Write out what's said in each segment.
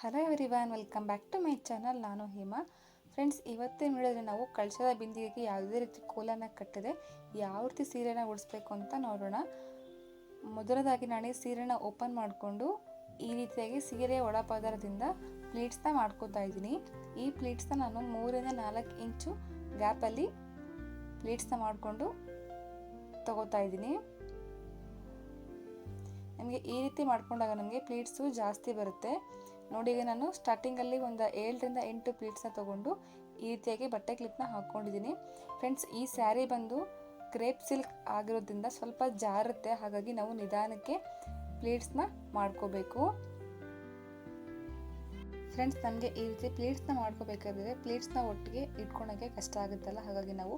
Hello everyone, welcome back to my channel. ನಾನು Hema. Friends, ಇವತ್ತಿನ ವಿಡಿಯೋದಲ್ಲಿ ನಾವು ಕಳಶದ ಬಿಂದಿಗೆಗೆ ಯಾವುದೇ ರೀತಿ ಕೋಲನ್ನು ಕಟ್ಟದೆ ಯಾವ ರೀತಿ ಸೀರೆನ ಉಡಿಸ್ಬೇಕು ಅಂತ ನೋಡೋಣ. ಮೊದಲದಾಗಿ ನಾನು ಸೀರೆನ ಓಪನ್ ಮಾಡಿಕೊಂಡು ಈ ರೀತಿಯಾಗಿ ಸೀರೆಯ ಒಳಪದರದಿಂದ ಪ್ಲೀಟ್ಸ್ನ ಮಾಡ್ಕೋತಾ ಇದ್ದೀನಿ. ಈ ಪ್ಲೀಟ್ಸ್ನ ನಾನು 3 ಇಂದ 4 ಇಂಚು ಗ್ಯಾಪಲ್ಲಿ ಪ್ಲೀಟ್ಸ್ನ ಮಾಡಿಕೊಂಡು ತಗೋತಾ ಇದ್ದೀನಿ. ನಮಗೆ ಈ ರೀತಿ ಮಾಡ್ಕೊಂಡಾಗ ನಮಗೆ ಪ್ಲೀಟ್ಸು ಜಾಸ್ತಿ ಬರುತ್ತೆ. ನೋಡಿ, ಈಗ ನಾನು ಸ್ಟಾರ್ಟಿಂಗಲ್ಲಿ ಒಂದು 7 ರಿಂದ 8 ಪ್ಲೀಟ್ಸ್ನ ತೊಗೊಂಡು ಈ ರೀತಿಯಾಗಿ ಬಟ್ಟೆ ಕ್ಲಿಪ್ನ ಹಾಕ್ಕೊಂಡಿದ್ದೀನಿ. ಫ್ರೆಂಡ್ಸ್, ಈ ಸ್ಯಾರಿ ಬಂದು ಕ್ರೇಪ್ ಸಿಲ್ಕ್ ಆಗಿರೋದ್ರಿಂದ ಸ್ವಲ್ಪ ಜಾರುತ್ತೆ, ಹಾಗಾಗಿ ನಾವು ನಿಧಾನಕ್ಕೆ ಪ್ಲೀಟ್ಸ್ನ ಮಾಡ್ಕೋಬೇಕು. ಫ್ರೆಂಡ್ಸ್, ನಮಗೆ ಈ ರೀತಿ ಪ್ಲೀಟ್ಸ್ನ ಮಾಡ್ಕೋಬೇಕಾದ್ರೆ ಪ್ಲೀಟ್ಸ್ನ ಒಟ್ಟಿಗೆ ಇಟ್ಕೊಳಕ್ಕೆ ಕಷ್ಟ ಆಗುತ್ತಲ್ಲ, ಹಾಗಾಗಿ ನಾವು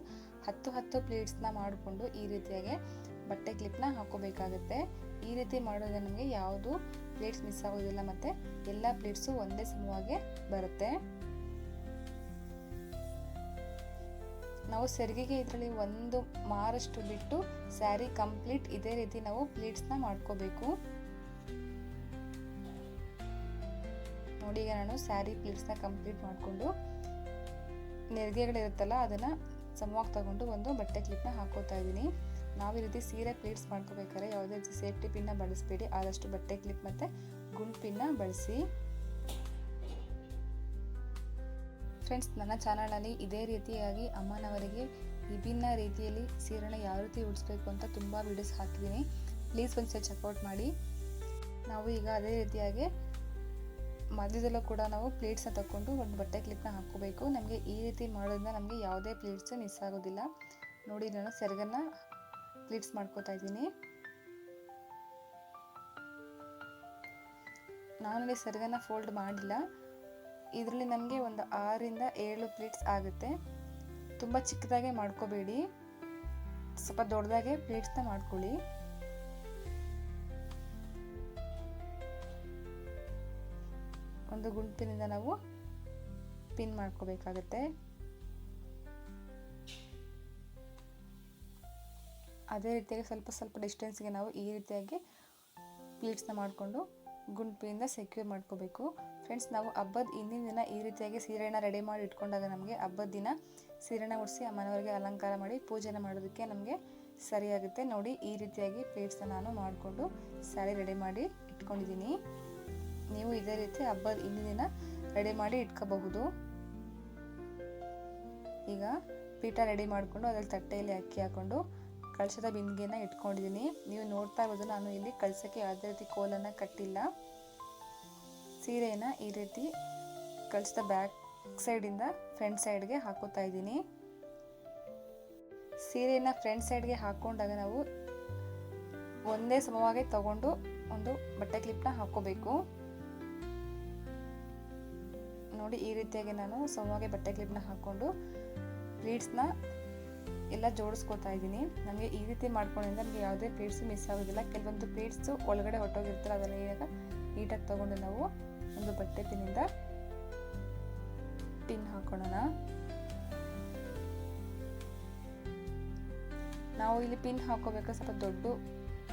10 ಪ್ಲೀಟ್ಸ್ನ ಮಾಡಿಕೊಂಡು ಈ ರೀತಿಯಾಗಿ ಬಟ್ಟೆ ಕ್ಲಿಪ್ನ ಹಾಕೋಬೇಕಾಗುತ್ತೆ. ಈ ರೀತಿ ಮಾಡೋದ್ರೆ ನಮಗೆ ಯಾವುದು ಪ್ಲೇಟ್ಸ್ ಮಿಸ್ ಆಗೋದಿಲ್ಲ ಮತ್ತು ಎಲ್ಲ ಪ್ಲೇಟ್ಸು ಒಂದೇ ಸಮವಾಗಿ ಬರುತ್ತೆ. ನಾವು ಸೆರಿಗೆಗೆ ಇದರಲ್ಲಿ 1 ಮಾರಷ್ಟು ಬಿಟ್ಟು ಸ್ಯಾರಿ ಕಂಪ್ಲೀಟ್ ಇದೇ ರೀತಿ ನಾವು ಪ್ಲೇಟ್ಸ್ನ ಮಾಡ್ಕೋಬೇಕು. ನೋಡಿ, ಈಗ ನಾನು ಸ್ಯಾರಿ ಪ್ಲೇಟ್ಸ್ನ ಕಂಪ್ಲೀಟ್ ಮಾಡಿಕೊಂಡು ನೆರಿಗೆಗಳಿರುತ್ತಲ್ಲ ಅದನ್ನು ಸಮವಾಗಿ ತಗೊಂಡು ಒಂದು ಬಟ್ಟೆ ಕ್ಲಿಪ್ನ ಹಾಕೋತಾ ಇದ್ದೀನಿ. ನಾವು ಈ ರೀತಿ ಸೀರೆ ಪ್ಲೀಟ್ಸ್ ಮಾಡ್ಕೋಬೇಕಾದ್ರೆ ಯಾವುದೇ ರೀತಿ ಸೇಫ್ಟಿ ಪಿನ್ನ ಬಳಸಬೇಡಿ, ಆದಷ್ಟು ಬಟ್ಟೆ ಕ್ಲಿಪ್ ಮತ್ತು ಗುಂಡು ಪಿನ್ನ ಬಳಸಿ. ಫ್ರೆಂಡ್ಸ್, ನನ್ನ ಚಾನಲಲ್ಲಿ ಇದೇ ರೀತಿಯಾಗಿ ಅಮ್ಮನವರಿಗೆ ವಿಭಿನ್ನ ರೀತಿಯಲ್ಲಿ ಸೀರೆನ ಯಾವ ರೀತಿ ಉಡಿಸ್ಬೇಕು ಅಂತ ತುಂಬ ವಿಡಿಯೋಸ್ ಹಾಕಿದ್ದೀನಿ. ಪ್ಲೀಸ್ ಒಂದ್ಸರಿ ಚೆಕ್ಔಟ್ ಮಾಡಿ. ನಾವು ಈಗ ಅದೇ ರೀತಿಯಾಗಿ ಮಧ್ಯದಲ್ಲೂ ಕೂಡ ನಾವು ಪ್ಲೇಟ್ಸ್ನ ತಗೊಂಡು ಒಂದು ಬಟ್ಟೆ ಕ್ಲಿಪ್ನ ಹಾಕೋಬೇಕು. ನಮಗೆ ಈ ರೀತಿ ಮಾಡೋದ್ರಿಂದ ನಮಗೆ ಯಾವುದೇ ಪ್ಲೇಟ್ಸು ಮಿಸ್ ಆಗೋದಿಲ್ಲ. ನೋಡಿ, ನಾನು ಸೆರಗನ್ನು ಪ್ಲೀಟ್ಸ್ ಮಾಡ್ಕೋತಾ ಇದ್ದೀನಿ. ನಾನಲ್ಲಿ ಸೆರಗನ್ನು ಫೋಲ್ಡ್ ಮಾಡಿಲ್ಲ. ಇದರಲ್ಲಿ ನಮಗೆ ಒಂದು 6 ರಿಂದ 7 ಪ್ಲೀಟ್ಸ್ ಆಗುತ್ತೆ. ತುಂಬ ಚಿಕ್ಕದಾಗೆ ಮಾಡ್ಕೋಬೇಡಿ, ಸ್ವಲ್ಪ ದೊಡ್ಡದಾಗೆ ಪ್ಲೀಟ್ಸ್ನ ಮಾಡ್ಕೊಳ್ಳಿ. ಒಂದು ಗುಂಪಿನಿಂದ ನಾವು ಪಿನ್ ಮಾಡ್ಕೋಬೇಕಾಗತ್ತೆ. ಅದೇ ರೀತಿಯಾಗಿ ಸ್ವಲ್ಪ ಡಿಸ್ಟೆನ್ಸ್ಗೆ ನಾವು ಈ ರೀತಿಯಾಗಿ ಪ್ಲೀಟ್ಸ್ನ ಮಾಡಿಕೊಂಡು ಗುಂಪಿನಿಂದ ಸೆಕ್ಯೂರ್ ಮಾಡ್ಕೋಬೇಕು. ಫ್ರೆಂಡ್ಸ್, ನಾವು ಹಬ್ಬದ ಹಿಂದಿನ ದಿನ ಈ ರೀತಿಯಾಗಿ ಸೀರೆನ ರೆಡಿ ಮಾಡಿ ಇಟ್ಕೊಂಡಾಗ ನಮಗೆ ಹಬ್ಬದ ದಿನ ಸೀರೆನ ಉಡಿಸಿ ಅಮ್ಮನವರಿಗೆ ಅಲಂಕಾರ ಮಾಡಿ ಪೂಜೆನ ಮಾಡೋದಕ್ಕೆ ನಮಗೆ ಸರಿಯಾಗುತ್ತೆ. ನೋಡಿ, ಈ ರೀತಿಯಾಗಿ ಪ್ಲೇಟ್ಸ್ನ ನಾನು ಮಾಡಿಕೊಂಡು ಸ್ಯಾರಿ ರೆಡಿ ಮಾಡಿ ಇಟ್ಕೊಂಡಿದ್ದೀನಿ. ನೀವು ಇದೇ ರೀತಿ ಹಬ್ಬದ ಹಿಂದಿನ ದಿನ ರೆಡಿ ಮಾಡಿ ಇಟ್ಕೋಬಹುದು. ಈಗ ಪೀಠ ರೆಡಿ ಮಾಡಿಕೊಂಡು ಅದರಲ್ಲಿ ತಟ್ಟೆಯಲ್ಲಿ ಅಕ್ಕಿ ಹಾಕ್ಕೊಂಡು ಕಳಶದ ಬಿಂದಿಗೆನ ಇಟ್ಕೊಂಡಿದ್ದೀನಿ. ನೀವು ನೋಡ್ತಾ ಇರೋದು ನಾನು ಇಲ್ಲಿ ಕಳಸಕ್ಕೆ ಯಾವುದೇ ರೀತಿ ಕೋಲನ್ನು ಕಟ್ಟಿಲ್ಲ. ಸೀರೆನ ಈ ರೀತಿ ಕಳಸದ ಬ್ಯಾಕ್ ಸೈಡಿಂದ ಫ್ರಂಟ್ ಸೈಡ್ಗೆ ಹಾಕೋತಾ ಇದ್ದೀನಿ. ಸೀರೆನ ಫ್ರಂಟ್ ಸೈಡ್ಗೆ ಹಾಕೊಂಡಾಗ ನಾವು ಒಂದೇ ಸಮವಾಗಿ ತಗೊಂಡು ಒಂದು ಬಟ್ಟೆ ಕ್ಲಿಪ್ನ ಹಾಕೋಬೇಕು. ನೋಡಿ, ಈ ರೀತಿಯಾಗಿ ನಾನು ಸಮವಾಗಿ ಬಟ್ಟೆ ಕ್ಲಿಪ್ನ ಹಾಕೊಂಡು ಪ್ಲೀಟ್ಸ್ನ ಎಲ್ಲ ಜೋಡಿಸ್ಕೋತಾ ಇದ್ದೀನಿ. ನಮಗೆ ಈ ರೀತಿ ಮಾಡ್ಕೊಂಡಿಂದ ನಮಗೆ ಯಾವುದೇ ಪ್ಲೇಟ್ಸು ಮಿಸ್ ಆಗೋದಿಲ್ಲ. ಕೆಲವೊಂದು ಪ್ಲೇಟ್ಸು ಒಳಗಡೆ ಹೊಟ್ಟೋಗಿರ್ತಾರೆ, ಅದನ್ನು ಈಗ ನೀಟಾಗಿ ತಗೊಂಡು ನಾವು ಒಂದು ಬಟ್ಟೆ ಪಿನ್ನಿಂದ ಪಿನ್ ಹಾಕೊಳ್ಳೋಣ. ನಾವು ಇಲ್ಲಿ ಪಿನ್ ಹಾಕೋಬೇಕಾದ್ರೆ ಸ್ವಲ್ಪ ದೊಡ್ಡ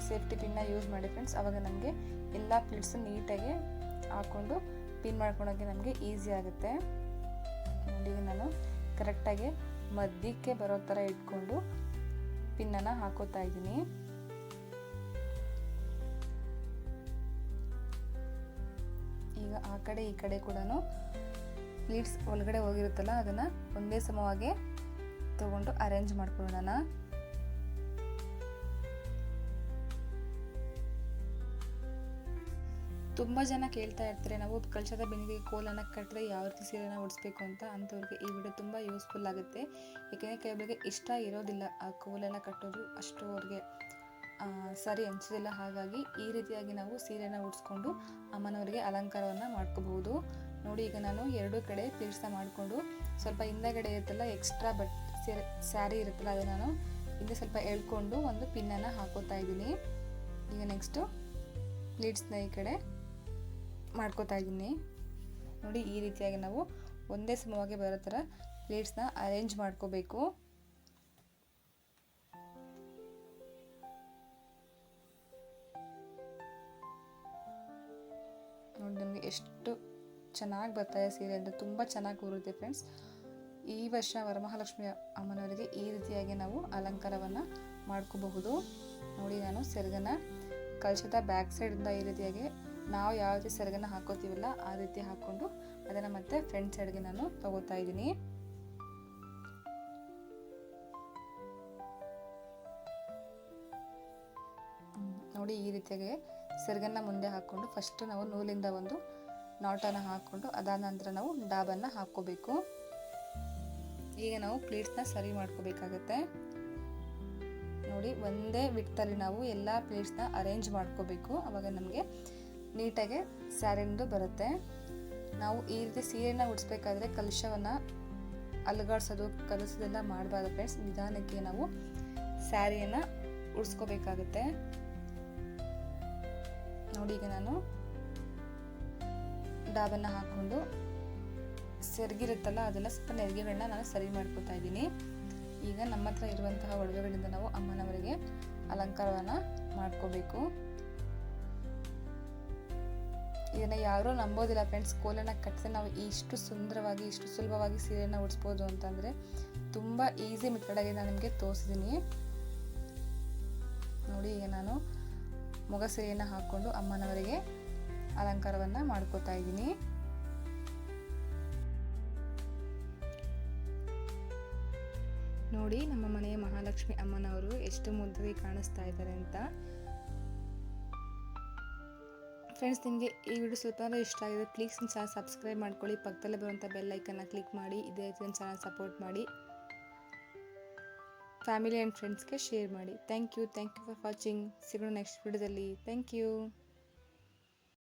ಸೇಫ್ಟಿ ಪಿನ್ನ ಯೂಸ್ ಮಾಡಿ ಫ್ರೆಂಡ್ಸ್. ಆವಾಗ ನಮಗೆ ಎಲ್ಲ ಪ್ಲೇಟ್ಸು ನೀಟಾಗಿ ಹಾಕ್ಕೊಂಡು ಪಿನ್ ಮಾಡ್ಕೊಳೋಕ್ಕೆ ನಮಗೆ ಈಸಿ ಆಗುತ್ತೆ. ನೋಡಿ, ನಾನು ಕರೆಕ್ಟಾಗಿ ಮಧ್ಯಕ್ಕೆ ಬರೋ ಥರ ಇಟ್ಕೊಂಡು ಪಿನ್ನನ್ನು ಹಾಕೋತಾ ಇದ್ದೀನಿ. ಈಗ ಆ ಕಡೆ ಈ ಕಡೆ ಕೂಡ ಪ್ಲೀಟ್ಸ್ ಒಳಗಡೆ ಹೋಗಿರುತ್ತಲ್ಲ ಅದನ್ನು ಒಂದೇ ಸಮವಾಗಿ ತಗೊಂಡು ಅರೇಂಜ್ ಮಾಡ್ಕೊಳ್ಳೋಣ. ತುಂಬ ಜನ ಕೇಳ್ತಾ ಇರ್ತಾರೆ, ನಾವು ಕಳಶದ ಬಿಂದಿಗೆಗೆ ಕೋಲನ್ನು ಕಟ್ಟಿದ್ರೆ ಯಾವ ರೀತಿ ಸೀರೆನ ಉಡಿಸ್ಬೇಕು ಅಂತ. ಅಂಥವ್ರಿಗೆ ಈ ವಿಡಿಯೋ ತುಂಬ ಯೂಸ್ಫುಲ್ ಆಗುತ್ತೆ. ಏಕೆಂದರೆ ಕೆಲವರಿಗೆ ಇಷ್ಟ ಇರೋದಿಲ್ಲ ಆ ಕೋಲನ್ನು ಕಟ್ಟೋದು, ಅಷ್ಟು ಅವ್ರಿಗೆ ಸರಿ ಅನಿಸೋದಿಲ್ಲ. ಹಾಗಾಗಿ ಈ ರೀತಿಯಾಗಿ ನಾವು ಸೀರೆನ ಉಡಿಸ್ಕೊಂಡು ಅಮ್ಮನವರಿಗೆ ಅಲಂಕಾರವನ್ನು ಮಾಡ್ಕೋಬಹುದು. ನೋಡಿ, ಈಗ ನಾನು 2 ಕಡೆ ಪ್ಲೀಟ್ಸ್ನ ಮಾಡಿಕೊಂಡು ಸ್ವಲ್ಪ ಹಿಂದಗಡೆ ಇರುತ್ತಲ್ಲ ಎಕ್ಸ್ಟ್ರಾ ಸ್ಯಾರಿ ಇರುತ್ತಲ್ಲ ಅದನ್ನು ನಾನು ಹಿಂದೆ ಸ್ವಲ್ಪ ಎಳ್ಕೊಂಡು ಒಂದು ಪಿನ್ನನ್ನು ಹಾಕೋತಾ ಇದ್ದೀನಿ. ಈಗ ನೆಕ್ಸ್ಟು ಪ್ಲೀಟ್ಸ್ನ ಈ ಕಡೆ ಮಾಡ್ಕೋತಾ ಇದ್ದೀನಿ. ನೋಡಿ, ಈ ರೀತಿಯಾಗಿ ನಾವು ಒಂದೇ ಸಮವಾಗಿ ಬರೋ ಥರ ಪ್ಲೇಟ್ಸ್ನ ಅರೇಂಜ್ ಮಾಡ್ಕೋಬೇಕು. ನೋಡಿ, ನಮಗೆ ಎಷ್ಟು ಚೆನ್ನಾಗಿ ಬರ್ತಾಯಿದೆ ಸೀರೆ ಅಂದರೆ ತುಂಬ ಚೆನ್ನಾಗಿ ಕೂರುತ್ತೆ ಫ್ರೆಂಡ್ಸ್. ಈ ವರ್ಷ ವರಮಹಾಲಕ್ಷ್ಮಿ ಅಮ್ಮನವರಿಗೆ ಈ ರೀತಿಯಾಗಿ ನಾವು ಅಲಂಕಾರವನ್ನು ಮಾಡ್ಕೋಬಹುದು. ನೋಡಿ, ನಾನು ಸೆರಗನ್ನು ಕಲಶದ ಬ್ಯಾಕ್ ಸೈಡಿಂದ ಈ ರೀತಿಯಾಗಿ ನಾವು ಯಾವ ರೀತಿ ಸೆರಗನ್ನು ಹಾಕೋತೀವಲ್ಲ ಆ ರೀತಿ ಹಾಕ್ಕೊಂಡು ಅದನ್ನು ಮತ್ತೆ ಫ್ರಂಟ್ ಸೈಡ್ಗೆ ನಾನು ತಗೋತಾ ಇದ್ದೀನಿ. ನೋಡಿ, ಈ ರೀತಿಯಾಗಿ ಸೆರಗನ್ನು ಮುಂದೆ ಹಾಕ್ಕೊಂಡು ಫಸ್ಟ್ ನಾವು ನೂಲಿಂದ ಒಂದು ನಾಟನ್ನು ಹಾಕ್ಕೊಂಡು ಅದಾದ ನಂತರ ನಾವು ಡಾಬನ್ನು ಹಾಕ್ಕೋಬೇಕು. ಈಗ ನಾವು ಪ್ಲೇಟ್ಸ್ನ ಸರಿ ಮಾಡ್ಕೋಬೇಕಾಗತ್ತೆ. ನೋಡಿ, ಒಂದೇ ವಿಡ್ತಲ್ಲಿ ನಾವು ಎಲ್ಲ ಪ್ಲೇಟ್ಸ್ನ ಅರೇಂಜ್ ಮಾಡ್ಕೋಬೇಕು. ಆವಾಗ ನಮಗೆ ನೀಟಾಗಿ ಸ್ಯಾರಿದು ಬರುತ್ತೆ. ನಾವು ಈ ರೀತಿ ಸೀರೆನ ಉಡಿಸ್ಬೇಕಾದ್ರೆ ಕಲಶವನ್ನು ಅಲುಗಾಡ್ಸೋದು ಕಲಸೋದೆಲ್ಲ ಮಾಡಬಾರ್ದು ಫ್ರೆಂಡ್ಸ್. ನಿಧಾನಕ್ಕೆ ನಾವು ಸ್ಯಾರಿಯನ್ನು ಉಡಿಸ್ಕೋಬೇಕಾಗುತ್ತೆ. ನೋಡಿ, ಈಗ ನಾನು ಡಾಬನ್ನು ಹಾಕ್ಕೊಂಡು ಸೆರಗಿರುತ್ತಲ್ಲ ಅದೆಲ್ಲ ಸ್ವಲ್ಪ ನೆರಿಗೆಗಳನ್ನ ನಾನು ಸರಿ ಮಾಡ್ಕೊತಾ ಇದ್ದೀನಿ. ಈಗ ನಮ್ಮ ಹತ್ರ ಇರುವಂತಹ ಒಡವೆಗಳಿಂದ ನಾವು ಅಮ್ಮನವರಿಗೆ ಅಲಂಕಾರವನ್ನು ಮಾಡ್ಕೋಬೇಕು. ಇದನ್ನು ಯಾರೂ ನಂಬೋದಿಲ್ಲ ಫ್ರೆಂಡ್ಸ್, ಕೋಲನ್ನು ಕಟ್ಟಿದ್ರೆ ನಾವು ಇಷ್ಟು ಸುಂದರವಾಗಿ ಇಷ್ಟು ಸುಲಭವಾಗಿ ಸೀರೆಯನ್ನು ಉಡಿಸ್ಬೋದು ಅಂತಂದರೆ ತುಂಬ ಈಸಿ ಮೆಥಡಾಗಿ ನಾನು ನಿಮಗೆ ತೋರಿಸಿದ್ದೀನಿ. ನೋಡಿ, ಈಗ ನಾನು ಮೊಗ ಸೀರೆಯನ್ನು ಹಾಕ್ಕೊಂಡು ಅಮ್ಮನವರಿಗೆ ಅಲಂಕಾರವನ್ನು ಮಾಡ್ಕೋತಾ ಇದ್ದೀನಿ. ನೋಡಿ, ನಮ್ಮ ಮನೆಯ ಮಹಾಲಕ್ಷ್ಮಿ ಅಮ್ಮನವರು ಎಷ್ಟು ಮುದ್ದಾಗಿ ಕಾಣಿಸ್ತಾ ಇದ್ದಾರೆ ಅಂತ. ಫ್ರೆಂಡ್ಸ್, ನಿಮಗೆ ಈ ವಿಡಿಯೋ ಸ್ವಲ್ಪ ಇಷ್ಟ ಆಗಿದೆ ಪ್ಲೀಸ್ ನನ್ನ ಚಾನಲ್ ಸಬ್ಸ್ಕ್ರೈಬ್ ಮಾಡ್ಕೊಳ್ಳಿ. ಪಕ್ಕದಲ್ಲೇ ಬರುವಂಥ ಬೆಲ್ ಐಕನ್ನ ಕ್ಲಿಕ್ ಮಾಡಿ. ಇದೇ ರೀತಿ ನನ್ನ ಚಾನಲ್ ಸಪೋರ್ಟ್ ಮಾಡಿ. ಫ್ಯಾಮಿಲಿ ಆ್ಯಂಡ್ ಫ್ರೆಂಡ್ಸ್ಗೆ ಶೇರ್ ಮಾಡಿ. Thank you for watching. ಸಿಗೋಣ ನೆಕ್ಸ್ಟ್ ವಿಡಿಯೋದಲ್ಲಿ. Thank you.